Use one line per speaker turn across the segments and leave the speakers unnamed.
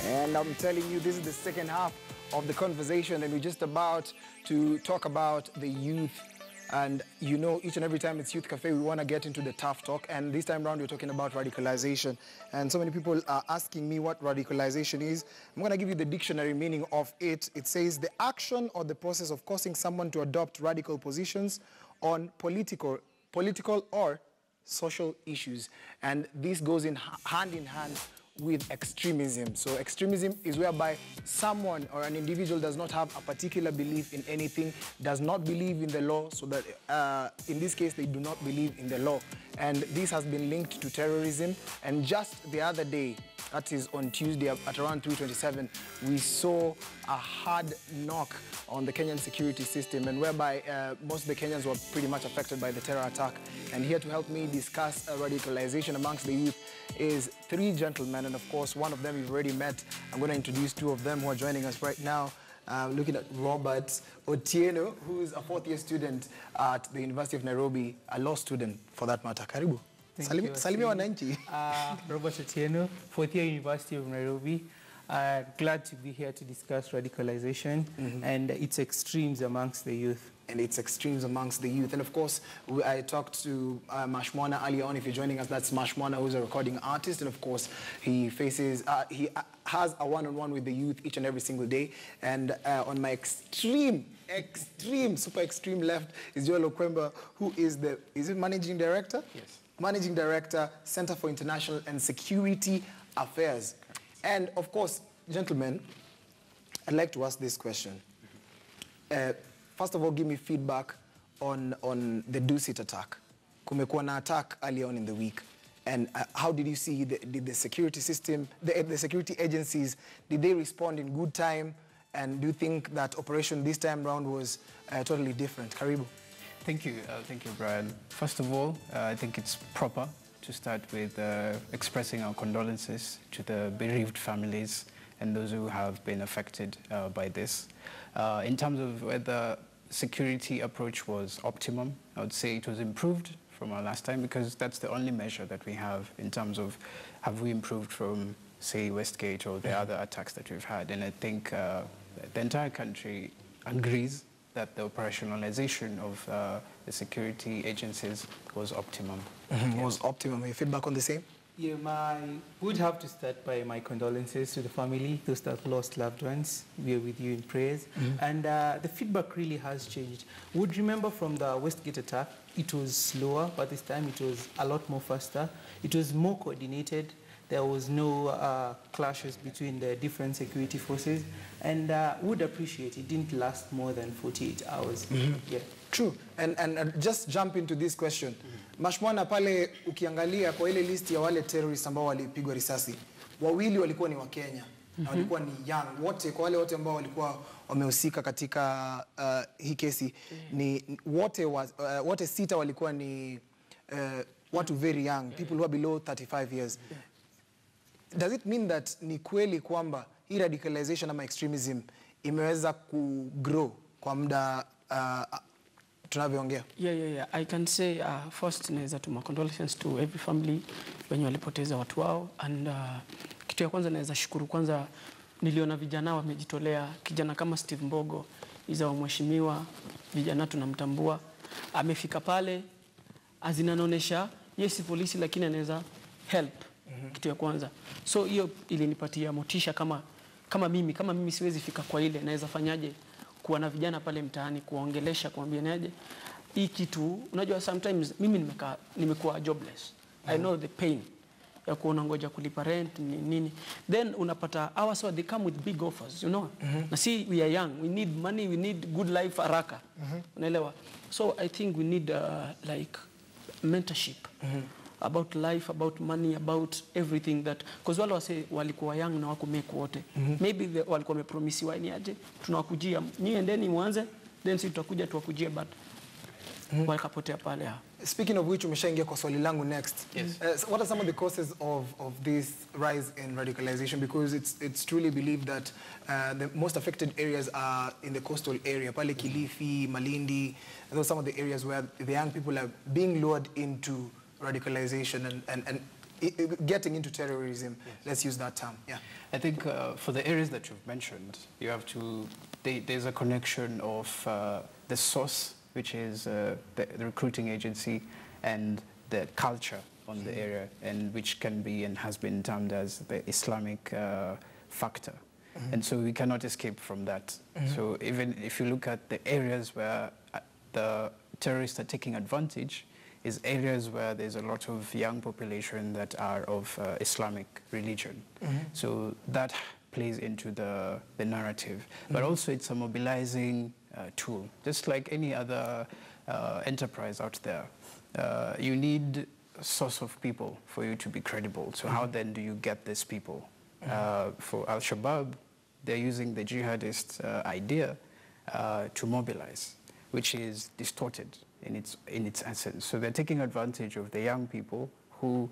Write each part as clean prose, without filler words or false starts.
And I'm telling you, this is the second half of the conversation, and we're just about to talk about the youth. And you know, each and every time it's Youth Cafe, we want to get into the tough talk. And this time around, we're talking about radicalization. And so many people are asking me what radicalization is. I'm going to give you the dictionary meaning of it. It says the action or the process of causing someone to adopt radical positions on political or social issues. And this goes hand in hand with extremism. So extremism is whereby someone or an individual does not have a particular belief in anything, does not believe in the law, so that in this case they do not believe in the law. And this has been linked to terrorism. And just the other day, that is on Tuesday at around 3:27, we saw a hard knock on the Kenyan security system, and whereby most of the Kenyans were pretty much affected by the terror attack. And here to help me discuss radicalization amongst the youth is three gentlemen, and of course one of them you've already met. I'm going to introduce two of them who are joining us right now. Looking at Robert Otieno, who is a fourth-year student at the University of Nairobi, a law student for that matter. Karibu. Salimia wananchi.
Robert Otieno, fourth-year University of Nairobi. Glad to be here to discuss radicalization and its extremes amongst the youth.
And its extremes amongst the youth. And of course, I talked to Mashmwana earlier on. If you're joining us, that's Mashmwana, who's a recording artist. And of course, he has a one-on-one with the youth each and every single day. And on my super extreme left is Joel Okwemba, who is is it managing director?
Yes.
Managing Director, Center for International and Security Affairs. And of course, gentlemen, I'd like to ask this question. First of all, give me feedback on the Dusit attack. Kumekuwa na attack earlier on in the week. And how did you see the security system, the security agencies, did they respond in good time? And do you think that operation this time around was totally different? Karibu.
Thank you, Brian. First of all, I think it's proper to start with expressing our condolences to the bereaved families and those who have been affected by this. In terms of whether security approach was optimum, I would say it was improved from our last time, because that's the only measure that we have in terms of have we improved from, say, Westgate or the other attacks that we've had. And I think the entire country agrees that the operationalization of the security agencies was optimum.
Was optimum. Your feedback on the same?
Yeah, I would have to start by my condolences to the family, those that lost loved ones. We are with you in prayers. And the feedback really has changed. Would remember from the Westgate attack, it was slower, but this time it was a lot more faster. It was more coordinated. There was no clashes between the different security forces, and would appreciate it didn't last more than 48 hours. Yeah.
True. And just jump into this question. Mashmwana, pale ukiangalia kwa ile list ya wale terrorists ambao walipigwa risasi, wawili walikuwa ni wa Kenya. Na walikuwa ni young. Wote, kwa wale wote ambao walikuwa wamehusika katika hii kesi, ni wote sita walikuwa ni watu very young, people who are below 35 years. Does it mean that ni kweli kwamba hii radicalization ama extremism imeweza kugrow kwa muda tunavyoongea?
Yeah. I can say first naweza tuma condolences to every family wenye walipoteza watu wao, and kitu ya kwanza naweza shukuru kwanza, niliona vijana wamejitolea. Kijana kama Steve Mbogo iza wa mheshimiwa, vijana tunamtambua, amefika pale azinaonesha yes polisi lakini anaweza help. Kitu ya kwanza. So hiyo ilinipatia motisha kama mimi siwezi fika kwa ile, naweza fanyaje kuwa na vijana pale mtaani, kuongelesha, kuambia naje hii kitu. Unajua sometimes mimi nimekuwa jobless. I know the pain ya kuona ngoja kulipa rent nini. Then unapata so they come with big offers, you know. Na see, we are young, we need money, we need good life haraka. Unaelewa? So I think we need like mentorship. About life, about money, about everything that, because wale wase walikuwa young na wako make wote. Maybe walikuwa wamepromisiwa ni aje tunawakujia nyinyi endeni mwanze, then sisi tutakuja tuwakujie, but wakapotea pale.
Speaking of which, umeshaingia kwa swali langu next.
Yes.
So what are some of the causes of this rise in radicalization? Because it's truly believed that the most affected areas are in the coastal area, pale Kilifi, Malindi. Those are some of the areas where the young people are being lured into radicalization, and getting into terrorism. Yes. Let's use that term. Yeah.
I think for the areas that you've mentioned, you have to, there's a connection of the source, which is the recruiting agency, and the culture on the area, and which can be and has been termed as the Islamic factor. And so we cannot escape from that. So even if you look at the areas where the terrorists are taking advantage, is areas where there's a lot of young population that are of Islamic religion. So that plays into the narrative. But also it's a mobilizing tool. Just like any other enterprise out there, you need a source of people for you to be credible. So how then do you get these people? For Al-Shabaab, they're using the jihadist idea to mobilize, which is distorted in its essence. So they're taking advantage of the young people who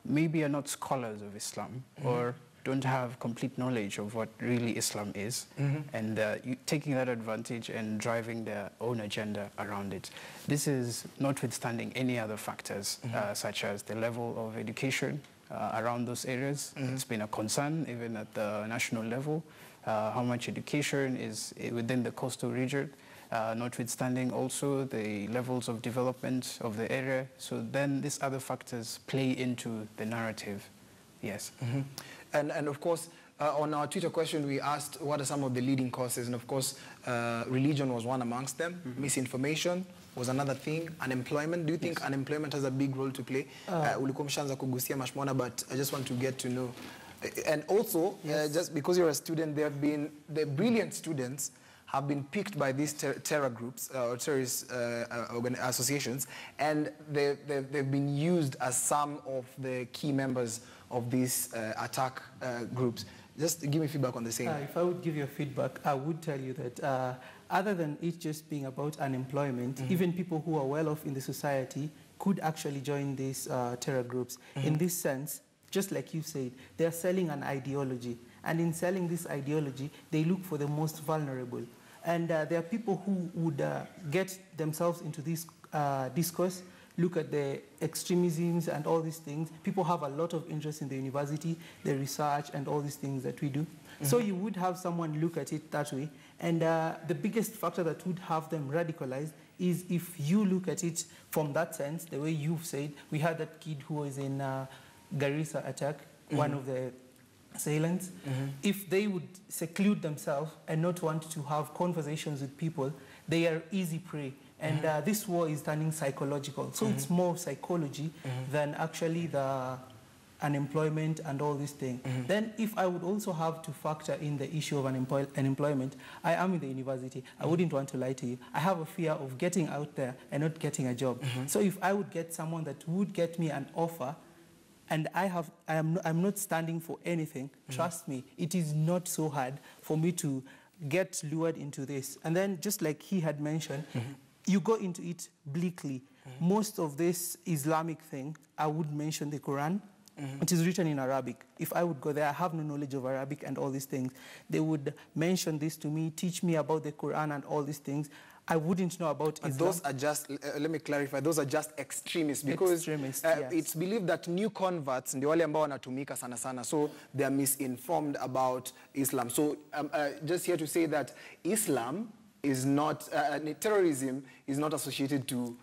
maybe are not scholars of Islam or don't have complete knowledge of what really Islam is, and taking that advantage and driving their own agenda around it. This is notwithstanding any other factors, such as the level of education around those areas. It's been a concern even at the national level, how much education is within the coastal region, notwithstanding also the levels of development of the area. So then these other factors play into the narrative. Yes.
And of course, on our Twitter question, we asked what are some of the leading causes, and of course, religion was one amongst them. Misinformation was another thing. Unemployment. Do you think unemployment has a big role to play? Ulikuwa mshaanza kugusia mashmona, but I just want to get to know. And also, just because you're a student, the brilliant students have been picked by these terror groups or terrorist associations, and they've been used as some of the key members of these attack groups. Just give me feedback on the same.
If I would give you a feedback, I would tell you that other than it just being about unemployment, even people who are well off in the society could actually join these terror groups. In this sense, just like you said, they're selling an ideology. And in selling this ideology, they look for the most vulnerable. And there are people who would get themselves into this discourse, look at the extremisms and all these things. People have a lot of interest in the university, the research and all these things that we do. So you would have someone look at it that way. And the biggest factor that would have them radicalized is if you look at it from that sense, the way you've said. We had that kid who was in Garissa attack, one of the assailants. If they would seclude themselves and not want to have conversations with people, they are easy prey. And this war is turning psychological. So it's more psychology than actually the unemployment and all these things. Then if I would also have to factor in the issue of unemployment, I am in the university. I wouldn't want to lie to you. I have a fear of getting out there and not getting a job. So if I would get someone that would get me an offer, and I'm not standing for anything, trust me, it is not so hard for me to get lured into this. And then just like he had mentioned, you go into it bleakly. Most of this Islamic thing, I would mention the Quran. It is written in Arabic. If I would go there, I have no knowledge of Arabic and all these things. They would mention this to me, teach me about the Quran and all these things. I wouldn't know about Islam.
Those are just, let me clarify, those are just extremists, because it's believed that new converts ndio wale ambao wanatumika sana sana, so they are misinformed about Islam. So just here to say that Islam is not, terrorism is not associated to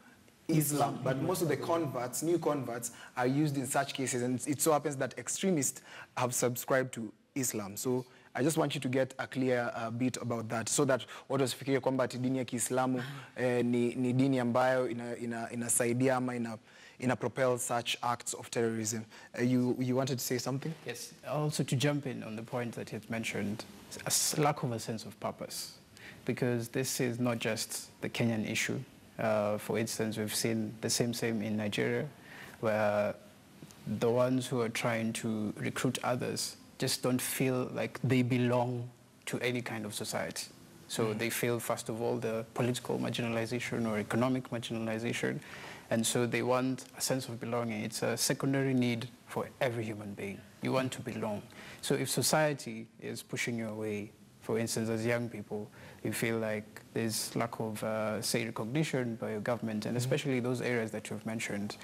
Islam, but most of the converts, new converts, are used in such cases, and it so happens that extremists have subscribed to Islam. So I just want you to get a clear bit about that, so that watu wasifikirie kwamba ati dini ya Kiislamu ni dini ambayo inasaidia ama ina propel such acts of terrorism. You wanted to say something?
Yes. Also to jump in on the point that you mentioned, a lack of a sense of purpose, because this is not just the Kenyan issue. For instance, we've seen the same in Nigeria, where the ones who are trying to recruit others just don't feel like they belong to any kind of society. So they feel, first of all, the political marginalization or economic marginalization, and so they want a sense of belonging. It's a secondary need for every human being. You want to belong. So if society is pushing you away For instance, as young people, you feel like there's lack of, say, recognition by your government, and especially those areas that you've mentioned.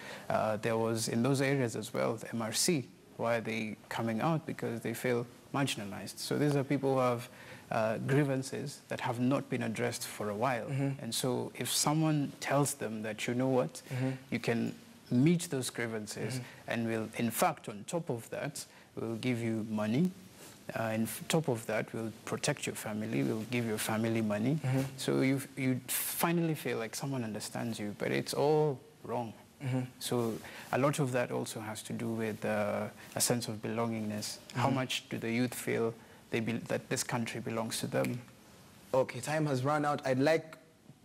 There was, in those areas as well, the MRC. Why are they coming out? Because they feel marginalized. So these are people who have grievances that have not been addressed for a while. And so if someone tells them that, you know what, you can meet those grievances and will, in fact, on top of that, we'll give you money. On top of that, we'll protect your family, we'll give your family money. So you finally feel like someone understands you, but it's all wrong. So a lot of that also has to do with a sense of belongingness. How much do the youth feel that this country belongs to them?
Okay, time has run out. I'd like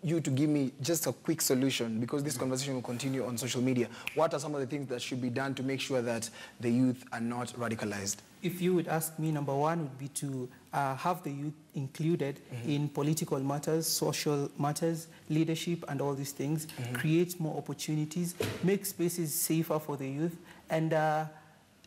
you to give me just a quick solution, because this conversation will continue on social media. What are some of the things that should be done to make sure that the youth are not radicalized?
If you would ask me, number one would be to have the youth included in political matters, social matters, leadership, and all these things. Create more opportunities, make spaces safer for the youth, and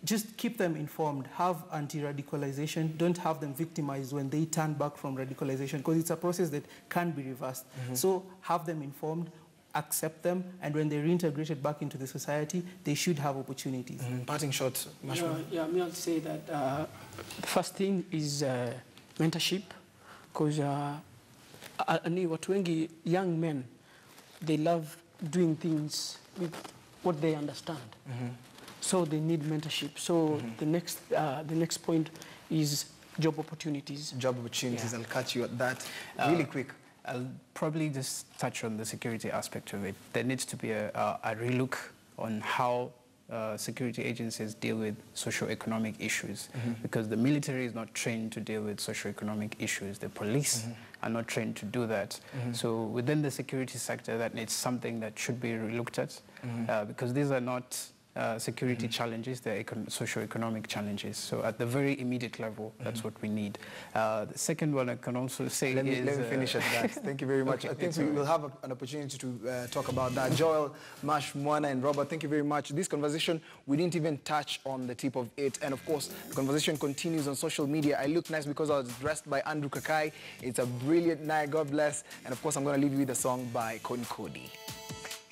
just keep them informed. Have anti-radicalization. Don't have them victimized when they turn back from radicalization, because it's a process that can be reversed. So have them informed, accept them, and when they're reintegrated back into the society, they should have opportunities.
Parting shot, Mashma.
Yeah, me, I'll say that the first thing is mentorship, because watu wengi, young men, they love doing things with what they understand. So they need mentorship. So the next point is job opportunities.
Job opportunities. I'll catch you at that really quick.
I'll probably just touch on the security aspect of it. There needs to be a relook on how security agencies deal with socio-economic issues, because the military is not trained to deal with socio-economic issues. The police are not trained to do that. So within the security sector, that it's something that should be relooked at, because these are not security challenges, they're socio-economic challenges. So at the very immediate level, that's what we need. The second one I can also say
let me finish at that. Thank you very much.
Okay,
I think we will have an opportunity to talk about that. Joel, Mash, Mwana, and Robert, thank you very much. This conversation, we didn't even touch on the tip of it. And of course, the conversation continues on social media. I look nice because I was dressed by Andrew Kakai. It's a brilliant night. God bless. And of course, I'm going to leave you with a song by Konkodi.